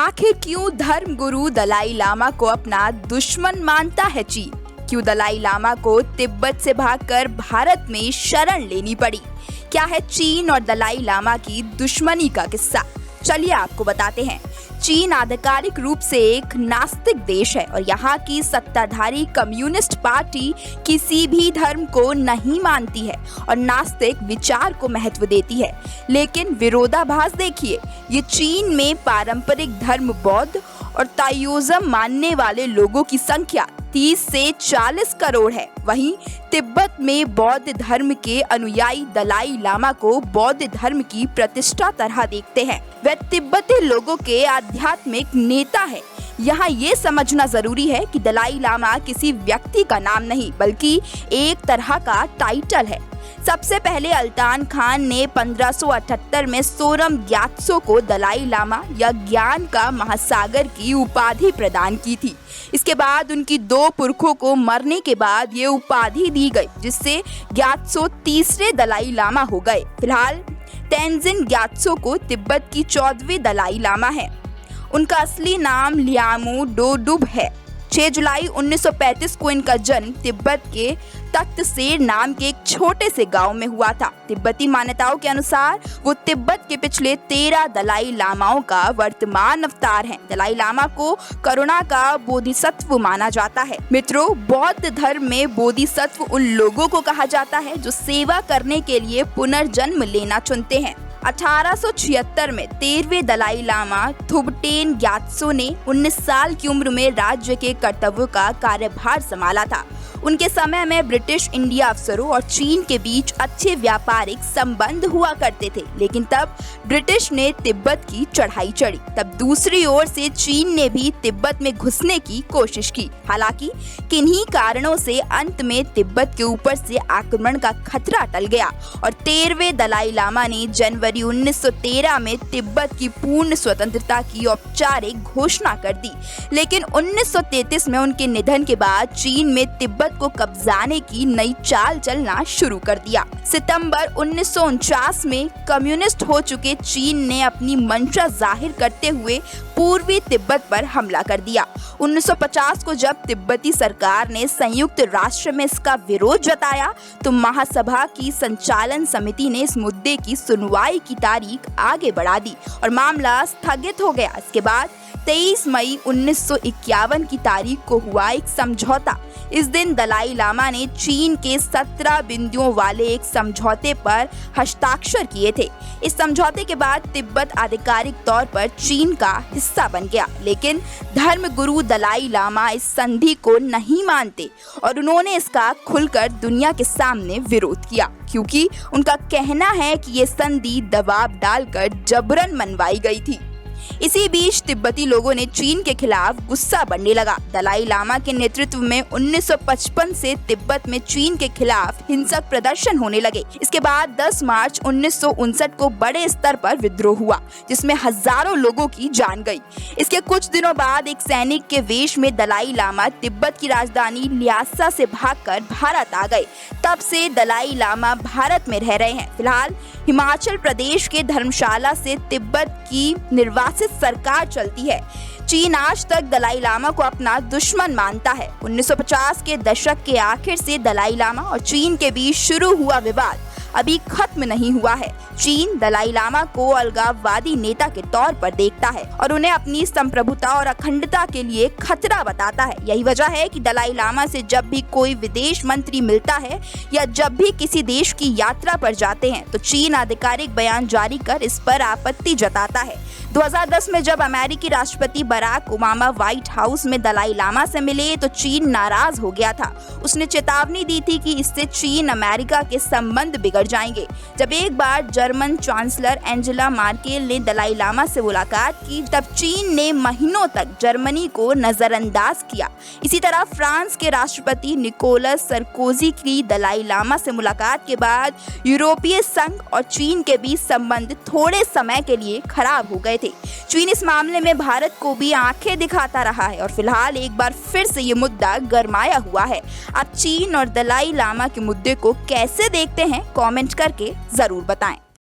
आखिर क्यों धर्मगुरु दलाई लामा को अपना दुश्मन मानता है चीन? क्यों दलाई लामा को तिब्बत से भागकर भारत में शरण लेनी पड़ी? क्या है चीन और दलाई लामा की दुश्मनी का किस्सा? चलिए आपको बताते हैं। चीन आधिकारिक रूप से एक नास्तिक देश है और यहाँ की सत्ताधारी कम्युनिस्ट पार्टी किसी भी धर्म को नहीं मानती है और नास्तिक विचार को महत्व देती है। लेकिन विरोधाभास देखिए, ये चीन में पारंपरिक धर्म बौद्ध और ताओइज्म मानने वाले लोगों की संख्या 30 से 40 करोड़ है। वहीं तिब्बत में बौद्ध धर्म के अनुयायी दलाई लामा को बौद्ध धर्म की प्रतिष्ठा तरह देखते हैं। वे तिब्बती लोगों के आध्यात्मिक नेता है। यहाँ ये समझना जरूरी है कि दलाई लामा किसी व्यक्ति का नाम नहीं बल्कि एक तरह का टाइटल है। सबसे पहले अल्तान खान ने 1578 में सोरम ग्यात्सो को दलाई लामा या ज्ञान का महासागर की उपाधि प्रदान की थी। इसके बाद उनकी दो पुरखों को मरने के बाद ये उपाधि दी गई, जिससे ग्यात्सो तीसरे दलाई लामा हो गए। फिलहाल तेंजिन ग्यात्सो को तिब्बत की 14वीं दलाई लामा है। उनका असली नाम लियामू डोडुब है। 6 जुलाई 1935 को इनका जन्म तिब्बत के तख्तसेर नाम के एक छोटे से गांव में हुआ था। तिब्बती मान्यताओं के अनुसार वो तिब्बत के पिछले 13 दलाई लामाओं का वर्तमान अवतार हैं। दलाई लामा को करुणा का बोधिसत्व माना जाता है। मित्रों, बौद्ध धर्म में बोधिसत्व उन लोगों को कहा जाता है जो सेवा करने के लिए पुनर्जन्म लेना चुनते हैं। 1876 में 13वें दलाई लामा थुबटेन ग्यात्सो ने 19 साल की उम्र में राज्य के कर्तव्यों का कार्यभार संभाला था। उनके समय में ब्रिटिश इंडिया अफसरों और चीन के बीच अच्छे व्यापारिक संबंध हुआ करते थे, लेकिन तब ब्रिटिश ने तिब्बत की चढ़ाई चढ़ी। तब दूसरी ओर से चीन ने भी तिब्बत में घुसने की कोशिश की। हालांकि किन्हीं कारणों से अंत में तिब्बत के ऊपर से आक्रमण का खतरा टल गया और 13वें दलाई लामा ने जनवरी 1913 में तिब्बत की पूर्ण स्वतंत्रता की औपचारिक घोषणा कर दी। लेकिन 1933 में उनके निधन के बाद चीन में तिब्बत को कब्जाने की नई चाल चलना शुरू कर दिया। सितंबर 1949 में कम्युनिस्ट हो चुके चीन ने अपनी मंशा जाहिर करते हुए पूर्वी तिब्बत पर हमला कर दिया। 1950 को जब तिब्बती सरकार ने संयुक्त राष्ट्र में इसका विरोध जताया तो महासभा की संचालन समिति ने इस मुद्दे की सुनवाई की तारीख आगे बढ़ा दी और मामला स्थगित हो गया। इसके बाद 23 मई 1951 की तारीख को हुआ एक समझौता। इस दिन दलाई लामा ने चीन के 17 बिंदुओं वाले एक समझौते पर हस्ताक्षर किए थे। इस समझौते के बाद तिब्बत आधिकारिक तौर पर चीन का हिस्सा बन गया। लेकिन धर्मगुरु दलाई लामा इस संधि को नहीं मानते और उन्होंने इसका खुलकर दुनिया के सामने विरोध किया, क्योंकि उनका कहना है कि ये संधि दबाव डालकर जबरन मनवाई गई थी। इसी बीच तिब्बती लोगों ने चीन के खिलाफ गुस्सा बढ़ने लगा। दलाई लामा के नेतृत्व में 1955 से तिब्बत में चीन के खिलाफ हिंसक प्रदर्शन होने लगे। इसके बाद 10 मार्च 1959 को बड़े स्तर पर विद्रोह हुआ, जिसमें हजारों लोगों की जान गई। इसके कुछ दिनों बाद एक सैनिक के वेश में दलाई लामा तिब्बत की राजधानी ल्हासा से भागकर भारत आ गए। तब से दलाई लामा भारत में रह रहे हैं। फिलहाल हिमाचल प्रदेश के धर्मशाला से तिब्बत की निर्वासित सरकार चलती है। चीन आज तक दलाई लामा को अपना दुश्मन मानता है। 1950 के दशक के आखिर से दलाई लामा और चीन के बीच शुरू हुआ विवाद अभी खत्म नहीं हुआ है। चीन दलाई लामा को अलगाववादी नेता के तौर पर देखता है और उन्हें अपनी संप्रभुता और अखंडता के लिए खतरा बताता है। यही वजह है कि दलाई लामा से जब भी कोई विदेश मंत्री मिलता है या जब भी किसी देश की यात्रा पर जाते हैं तो चीन आधिकारिक बयान जारी कर इस पर आपत्ति जताता है। 2010 में जब अमेरिकी राष्ट्रपति बराक ओबामा व्हाइट हाउस में दलाई लामा से मिले तो चीन नाराज हो गया था। उसने चेतावनी दी थी कि इससे चीन अमेरिका के संबंध बिगड़ जाएंगे। जब एक बार जर्मन चांसलर एंजेला मार्केल ने दलाई लामा से मुलाकात की, तब चीन ने महीनों तक जर्मनी को नजरअंदाज किया। इसी तरह फ्रांस के राष्ट्रपति निकोलस सरकोजी की दलाई लामा से मुलाकात के बाद यूरोपीय संघ और चीन के बीच संबंध थोड़े समय के लिए खराब हो गए थे। चीन इस मामले में भारत को भी आंखें दिखाता रहा है और फिलहाल एक बार फिर से ये मुद्दा गरमाया हुआ है। आप चीन और दलाई लामा के मुद्दे को कैसे देखते हैं, कमेंट करके जरूर बताएं।